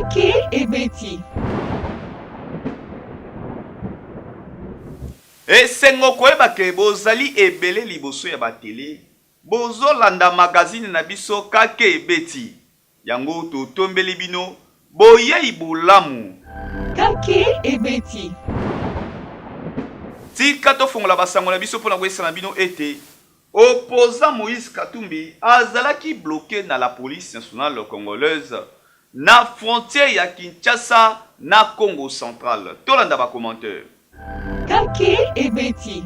Kaki et Betty. Esengo koyeba ke bozali ebele liboso ya batele bozolanda magazine na biso Kaki et Betty. Yango totombeli bino boyei bolamu. Kaki et Betty. Tika tofongola basango na biso mpona koyesana bino ete opposant Moïse Katumbi azalaki bloqué na la police nationale congolaise na frontière ya Kinshasa na Congo central. Tolanda ba commentaire. Kaki et Betty.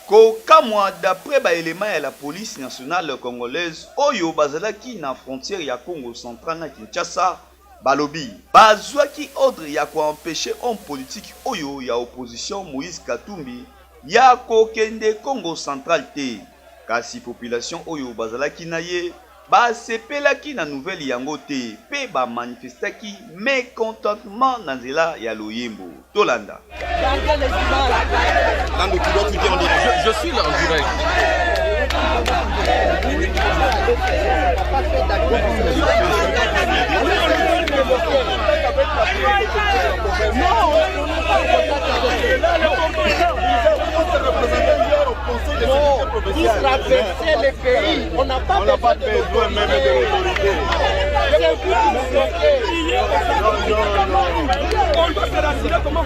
Kokamwa d'après ba élément ya la police nationale congolaise oyo bazalaki na frontière ya Congo central na Kinshasa balobi bazwaki ordre ya koempêcher homme politique oyo ya opposition Moïse Katumbi ya kokende Congo central te kasi population oyo bazalaki na ye basepelaki na nouvelle yango te pe bamanifestaki mécontentement na nzela ya loyembo. Tolanda. Je suis là en direct. Pour traverser les pays, on n'a pas besoin même de l'autorité. On doit se rassurer comment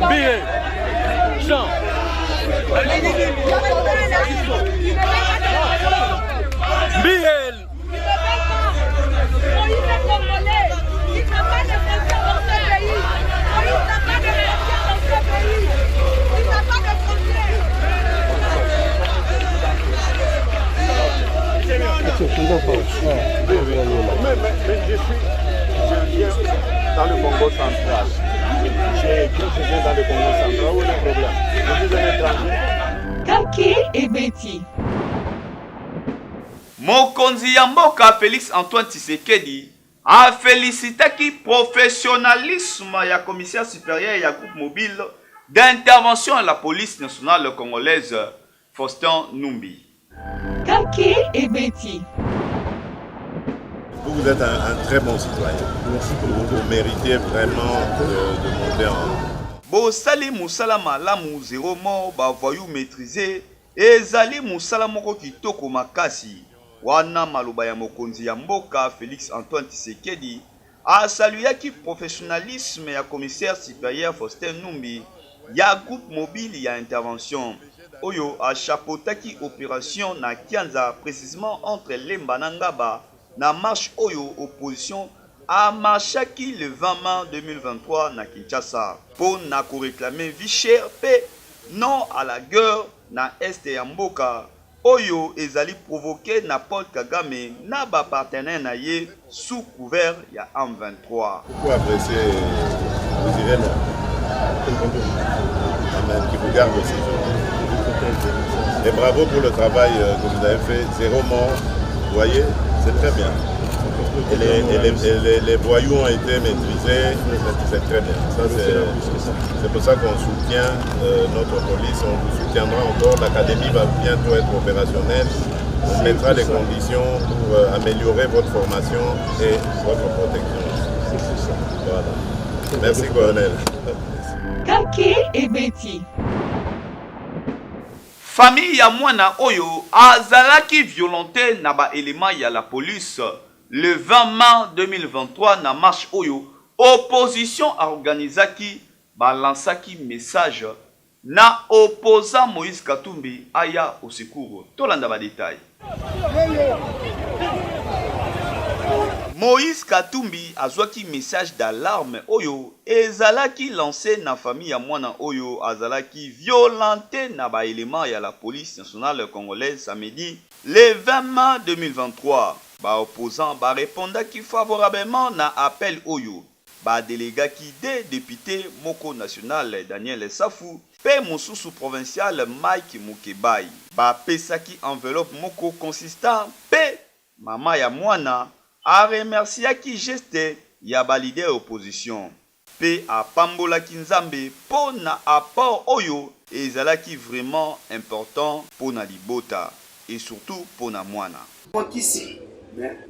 Billet. Jean. Billet. Je viens dans le Congo central. Je viens dans le Congo central. Où est le problème? Je suis un étranger. Kaki et Betty. Mokonzi ya mboka Félix Antoine Tshisekedi a félicitaki professionnalisme ya commissaire supérieur ya groupe mobile d'intervention à la police nationale congolaise Faustin Numbi. Kaki et Betty. Vous êtes un très bon citoyen. Merci beaucoup. Vous méritez vraiment de monter en... Bosali musala malamu zéro mort bavoyou maîtrisé ezali musala moko kitoko makasi wana maloba ya mokonzi ya mboka Félix Antoine Tshisekedi asaluyaki professionnalisme ya commissaire supérieur Faustin Numbi ya groupe mobile ya intervention oyo achapotaki opération na Kianza précisément entre Lemba na Ngaba na marche oyo opposition a marchaki le 20 mars 2023 na Kinshasa pour na réclamer vie chère pe non à la guerre na est ya mboka oyo ezali provoqué na Paul Kagame na ba partenaire na ye sous couvert ya M23. Pourquoi apprécier vous direz non? Qui vous garde aussi. Et bravo pour le travail que vous avez fait. Zéro mort. Vous voyez, c'est très bien. Et les voyous ont été maîtrisés, c'est très bien. C'est pour ça qu'on soutient notre police, on vous soutiendra encore. L'académie va bientôt être opérationnelle. On mettra les conditions pour améliorer votre formation et votre protection. Voilà. Merci, colonel. Kaki et Betty. Famille ya mwana oyo azalaki violenté na ba élément ya la police le 20 mars 2023 na marche oyo opposition organisaki balansaki message na opposant Moïse Katumbi aya au secours. Tolanda ba détail. Moïse Katumbi azwaki message d'alarme oyo ezalaki lancé na famille ya mwana oyo azalaki violenté na ba élément ya la police nationale congolaise samedi le 20 mars 2023. Ba opposant ba répondaki favorablement na appel oyo ba délégaki des députés moko national Daniel Safou pe mosusu provincial Mike Mukebai ba pesaki enveloppe moko consistant pe mama ya mwana a remerciaki geste ya balider opposition pe apambolaki nzambe mpo na apport oyo ezalaki vraiment important mpo na libota et surtout mpo na mwana. Mwakisi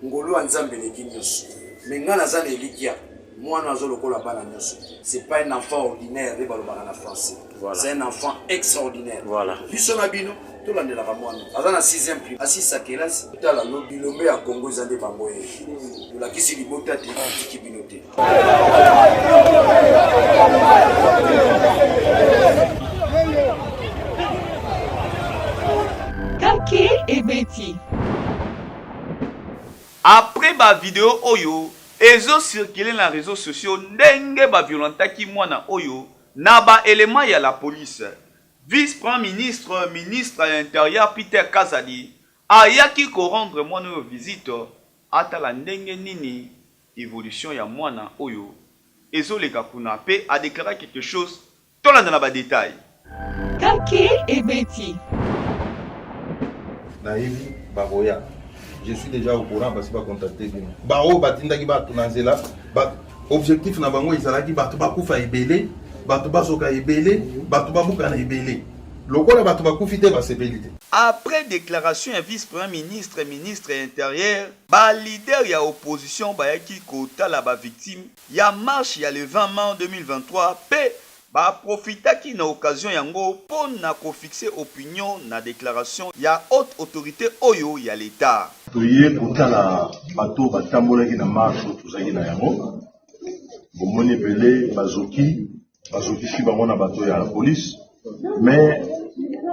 ngolo ya nzambe leki nyonso me nga naza na elikia mwana azo lokola bana nyonso. C'est pas un enfant ordinaire de balobaka na français. Voilà. C'est un enfant extraordinaire. Voilà. Biso na bino tolandelaka mwana aza na 6e prime asisa kelasi tala no bilombe ya Congo ezande bango ye tolakisi libota te tiki bino te. Kake et Betty. Après ba vidéo oyo ezo circuler na réseaux sociaux ndenge ba violentaki mwana oyo na ba élément ya la police. Vice-premier ministre, ministre de l'Intérieur Peter Kazadi ayaki ko rendre mwana oyo visite atala ndenge nini évolution ya mwana oyo ezo leka kuna pe a déclaré quelque chose tolanda na ba détail. Kake et Betty. Naïvi Baroya. Je suis déjà au courant parce que je vais contacter. Baro batindaki batu nanzela. Objectif na bango ezalaki batu bakufa ebele, batu bazoka ebele, batu bamuka na ebele. Lokola batu bakufi te basebelite. Après déclaration un vice-premier ministre, ministre intérieur, ba leader ya opposition bayaki kotala ba victime ya marche ya le 20 mai 2023 pe ba profitaki na occasion yango pour na ko fixer opinion na déclaration ya haute autorité oyo ya l'état. Toye kotala bato batambolaki na marche tozaki na yango. Bomoni belé bazoki fi bango na bato ya la police. Mais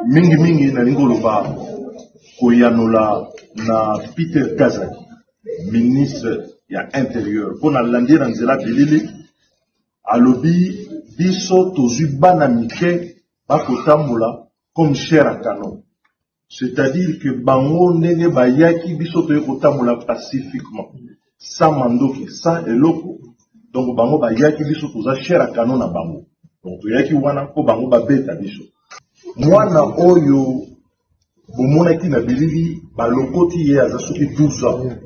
mingi na lingoloba koyanola na Peter Kazadi, ministre ya intérieur. Pour na landir na nzela belili alobi biso tozui bana mike bakotambola comme chair à canon. C'est-à-dire que bango ndenge bayaki biso toye kotambola pacifiquement sans mandoki sans eloko. Donc bango bayaki biso toza chair à canon na bango. Donc toyaki wana ko bango babeta biso. Mwana oyo bomonaki na bilili balokoti ye aza soki 12 ans.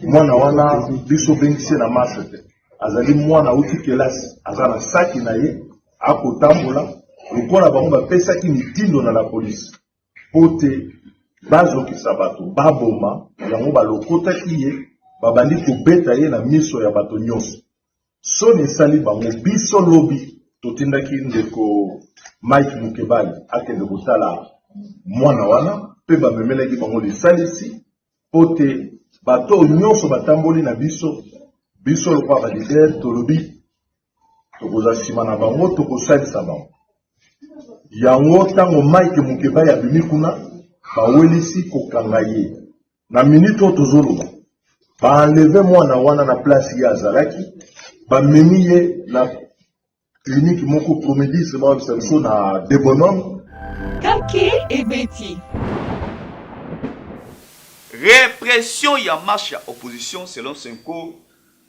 Mwana wana biso bengisi na masete. Azali mwana uti kelasi azala saki na ye akotambola lokola bango bapesaki mitindo na la police pote bazokisa bato baboma yango balokotaki ye babandi kobeta ye na miso ya bato nyonso soni esali bango biso lobi totindaki ndeko Mike Mukebali akende kotala mwana wana pe bamemelaki bango lisalisi pote bato nyonso batamboli na biso lokwa ba leader tolobi tokoza sima na bango tokosalisa bango yango tango Mike Mukebali abimi kuna bawelisi kokanga ye na minute oyo tozoloba baenleve mwana wana na place ya azalaki bamemi ye na clinique moko Promedis babisa biso na de bonhomme. Kake et Betty. Répression ya marche ya opposition selon Senko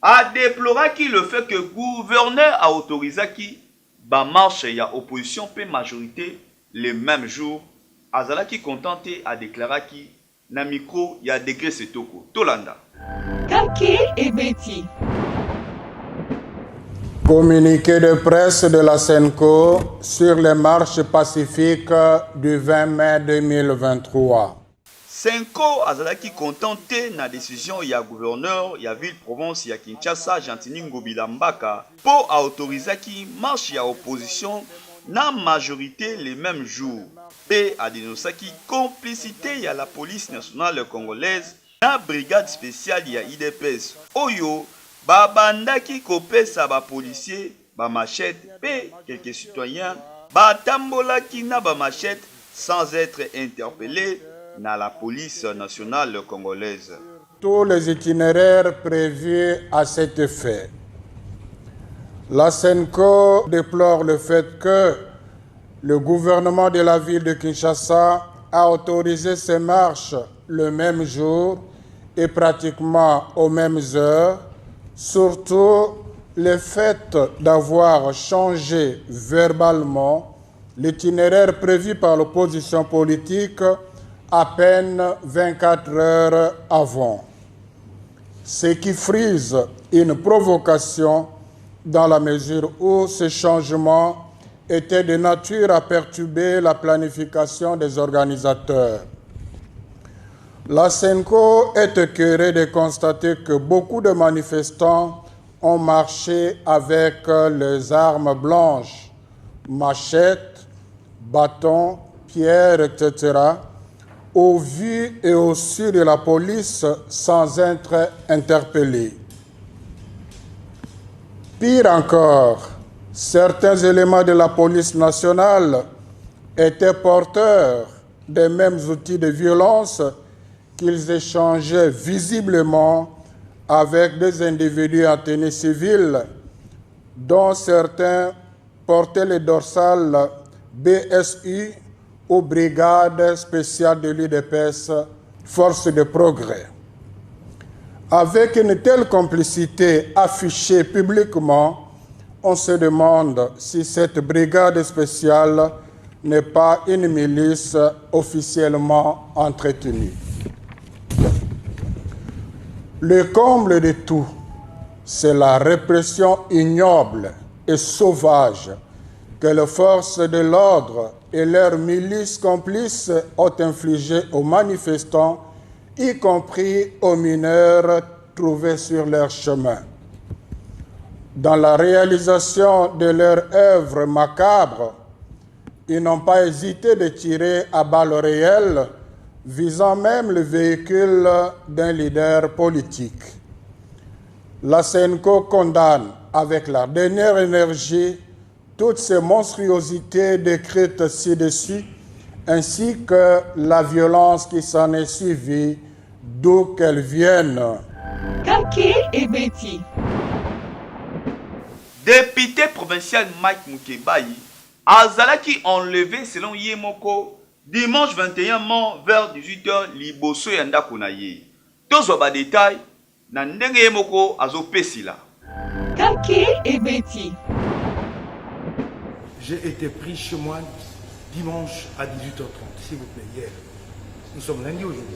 a déploré le fait que le gouverneur a autorisé qui ba marche ya opposition pe majorité le même jour azalaki contenté a déclaré qui na micro ya degré setoko tolanda. Kake et Betty. Communiqué de presse de la Senco sur les marches pacifiques du 20 mai 2023. Senko azalaki contenté na décision ya gouverneur ya ville province ya Kinshasa Gentini Ngobila Mbaka pour autoriser qui marche ya opposition na majorité les mêmes jours. Pe a dénoncé qui complicité ya la police nationale congolaise na brigade spéciale ya IDPS Oyo babandaki kopesa ba policier ba machette pe quelques citoyens batambolaki na ba machette sans être interpellés dans la police nationale congolaise. Tous les itinéraires prévus à cet effet. La Senco déplore le fait que le gouvernement de la ville de Kinshasa a autorisé ces marches le même jour et pratiquement aux mêmes heures, surtout le fait d'avoir changé verbalement l'itinéraire prévu par l'opposition politique à peine 24 heures avant. ce qui frise une provocation dans la mesure où ce changement était de nature à perturber la planification des organisateurs. La SENCO est écœurée de constater que beaucoup de manifestants ont marché avec les armes blanches, machettes, bâtons, pierres, etc., au vu et au su de la police sans être interpellés. Pire encore, certains éléments de la police nationale étaient porteurs des mêmes outils de violence qu'ils échangeaient visiblement avec des individus en tenue civile, dont certains portaient les dorsales BSU ou Brigade spéciale de l'UDPS, Force de progrès. Avec une telle complicité affichée publiquement, on se demande si cette brigade spéciale n'est pas une milice officiellement entretenue. Le comble de tout, c'est la répression ignoble et sauvage que les forces de l'ordre et leurs milices complices ont infligées aux manifestants, y compris aux mineurs trouvés sur leur chemin. Dans la réalisation de leur œuvre macabre, ils n'ont pas hésité de tirer à balles réelles, visant même le véhicule d'un leader politique. La SENCO condamne avec la dernière énergie toutes ces monstruosités décrites ci-dessus, ainsi que la violence qui s'en est suivie, d'où qu'elle vienne. Kake et Betty. Député provincial Mike Mukebayi azalaki enlevé selon Yemoko dimanche 21 mai vers 18h liboso ya ndako na ye. Tozwa ba détail na ndenge Yemoko azopesila. Kake et Betty. J'ai été pris chez moi dimanche à 18h30, s'il vous plaît, hier. Nous sommes lundi aujourd'hui.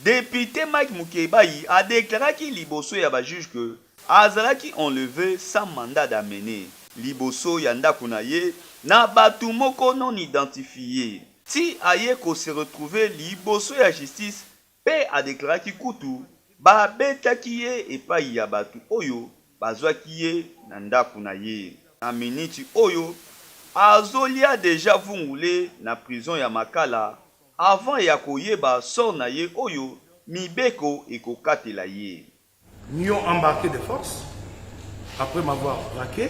Député Mike Mukebayi a déclaré qu'il liboso ya ba juge que azalaki enlevé sans mandat d'amener. Liboso ya ndako na ye na batu moko non identifié. Si aye ko se retrouver liboso ya justice, pe a déclaré ki kutu ba betaki ye epai ya batu oyo bazwaki ye na ndako na ye. Na miniti oyo azolia déjà vungule na prison ya Makala avant ya koyeba sort na ye oyo mibeko ekokatela ye. Nous ont embarqué de force. Après m'avoir braqué,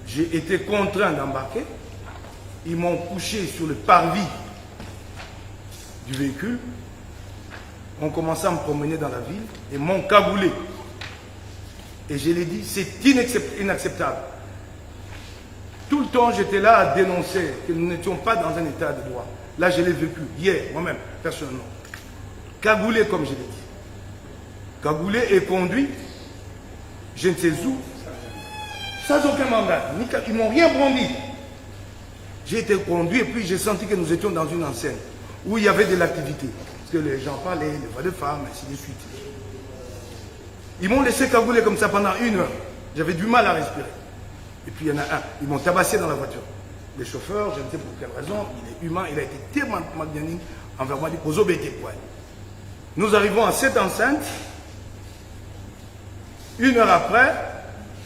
j'ai été contraint d'embarquer. Ils m'ont couché sur le parvis du véhicule. On commençait à me promener dans la ville et m'ont cagoulé. Et je l'ai dit, c'est inacceptable. Tout le temps, j'étais là à dénoncer que nous n'étions pas dans un état de droit. Là, je l'ai vécu, hier, moi-même, personnellement. Cagoulé, comme je l'ai dit. Cagoulé et conduit, je ne sais où, sans aucun mandat. Ils ne m'ont rien brandi. J'ai été conduit et puis j'ai senti que nous étions dans une enseigne où il y avait de l'activité. Parce que les gens parlaient, les voix de femmes, ainsi de suite. Ils m'ont laissé cagouler comme ça pendant 1 heure. J'avais du mal à respirer. Et puis il y en a un, ils m'ont tabassé dans la voiture. Le chauffeur, je ne sais pour quelle raison, il est humain, il a été tellement magnanime envers moi, il dit, nous arrivons à cette enceinte. 1 heure après,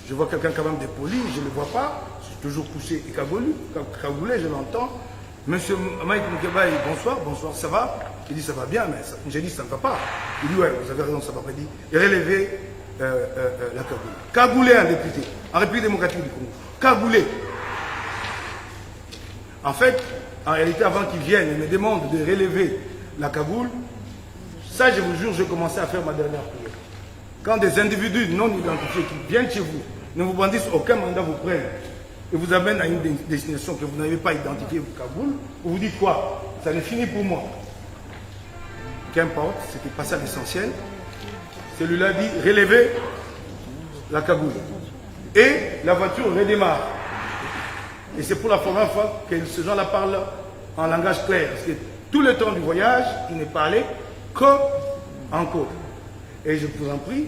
je vois quelqu'un quand même de poli, je ne le vois pas, je suis toujours couché et cagoulé, je l'entends. Monsieur Mike Mukebayi, bonsoir, bonsoir, ça va? Il dit ça va bien, mais j'ai dit ça ne va pas. Il dit ouais, vous avez raison, ça va pas. Il dit relevez la cagoule. Cagoulé un député, en République démocratique du Congo. Cagoulé. En fait, en réalité, avant qu'il vienne et me demande de relever la cagoule, ça je vous jure, j'ai commencé à faire ma dernière prière. Quand des individus non identifiés qui viennent chez vous, ne vous brandissent aucun mandat, vous prennent et vous amènent à une destination que vous n'avez pas identifiée au Kaboul, vous vous dites quoi? Ça n'est fini pour moi. Qu'importe, c'était pas ça l'essentiel. Celui-là dit relevez la Kaboul. Et la voiture redémarre. Et c'est pour la première fois que ce gens-là parle en langage clair. Parce que tout le temps du voyage, il ne parlait que Encore. Et je vous en prie,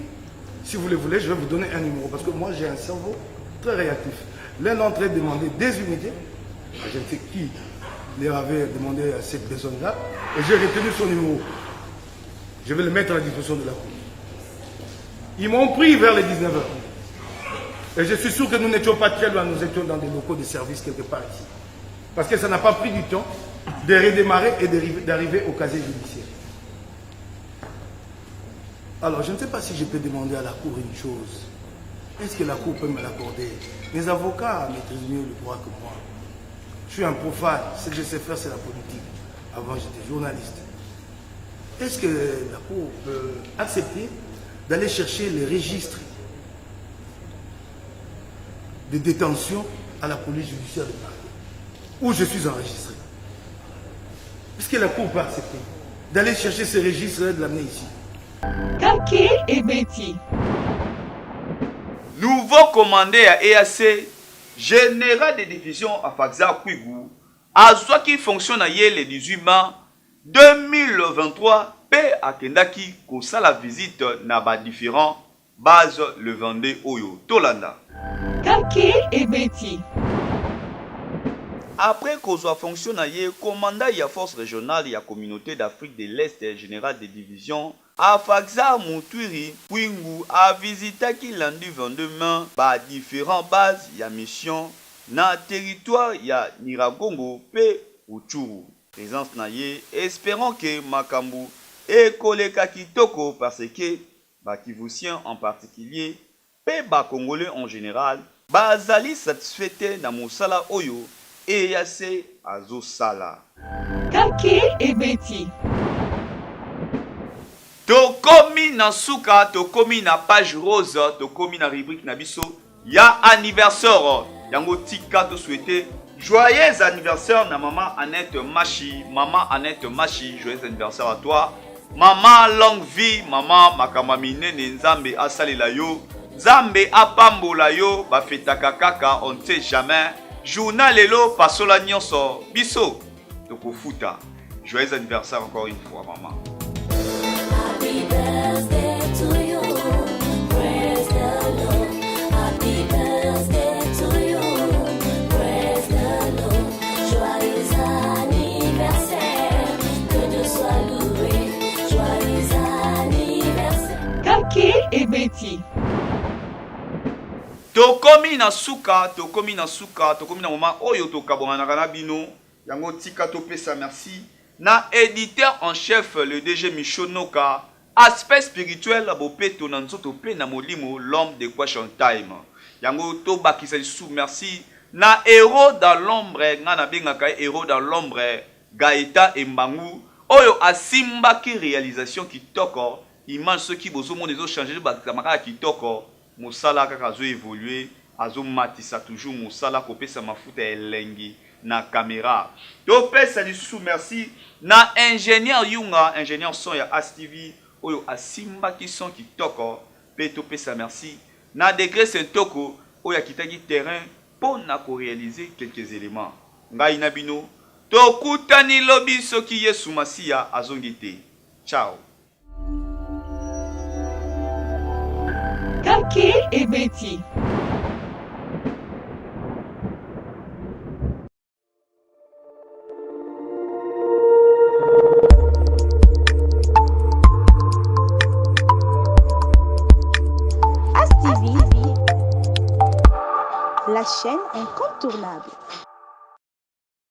si vous le voulez, je vais vous donner un numéro. Parce que moi, j'ai un cerveau très réactif. L'un d'entre eux demandait des unités. Je ne sais qui leur avait demandé à cette personne-là. Et j'ai retenu son numéro. Je vais le mettre à la disposition de la cour. Ils m'ont pris vers les 19h. Et je suis sûr que nous n'étions pas très loin. Nous étions dans des locaux de service quelque part ici. Parce que ça n'a pas pris du temps de redémarrer et d'arriver au casier judiciaire. Alors, je ne sais pas si je peux demander à la Cour une chose. Est-ce que la Cour peut me l'accorder? Les avocats maîtrisent mieux le droit que moi. Je suis un profane. Ce que je sais faire, c'est la politique. Avant, j'étais journaliste. Est-ce que la Cour peut accepter d'aller chercher les registres de détention à la police judiciaire de Paris, où je suis enregistré? Est-ce que la Cour peut accepter d'aller chercher ces registres et de l'amener ici? Kake et Betty. Nouveau commandé à EAC, général de division à Faxa Kwigou, à soi qui fonctionne à le 18 mars 2023, P à Kendaki, Kosa la visite na ba différents bases le Vendée Oyo, Tolanda. Kake et Betty. Après qu'on soit fonctionnaire, commandant la force régionale et la communauté d'Afrique de l'Est général de division, à Faxa Moutouiri, Kwingu a visité qui lundi 22 mai par différentes bases et missions dans le territoire ya Niragongo P Uchuru. Présence naye, espérons que Makambu et Koleka Kitoko parce que Bakivusien en particulier, P Congolais en général, Bazali satisfait dans Moussala Oyo et Yase Azosala. Kake et Betty. Tokomi na suka, tokomi na page rose, tokomi na rubrique na biso, ya anniversaire. Yango tika to souhaiter joyeux anniversaire na maman Annette Machi. Maman Annette Machi, joyeux anniversaire à toi. Maman longue vie, maman makamamine nzambe asalela yo. Nzambe apambola yo, ba fetaka kaka, on ne sait jamais. Journal lelo pasola nyonso biso tokofuta. Joyeux anniversaire encore une fois maman. Happy birthday to you, praise the Lord. Happy birthday to you, praise the Lord. Joyeux anniversaire, que Dieu soit loué. Joyeux anniversaire. Kake et Betty. Tokomi na suka, tokomi na mama oyo tokabonga na bino. Yango tika topesa merci. Na éditeur en chef le DG Michonoka, aspect spirituel bopeto na nzoto pe na molimo l'homme de Question Time. Yango to bakisa sous merci na héros dans l'ombre ngana bengaka héros dans l'ombre Gaëta Embangu oyo asimba ki réalisation kitoko image ceux qui bozo monde ezo changer bakamaka kitoko musala kaka zo évoluer azo matisa toujours musala kopesa mafuta elengi na caméra. To pesa sous merci na ingénieur Yunga, ingénieur son ya ASTV oyo asimba ki son kitoko pe to pesa merci na degré Sentoko oyo akitaki terrain pour na ko réaliser quelques éléments. Ngai na bino to kutani lobi soki Yesu Masia azongite. Ciao. Kake et Betty. La chaîne incontournable.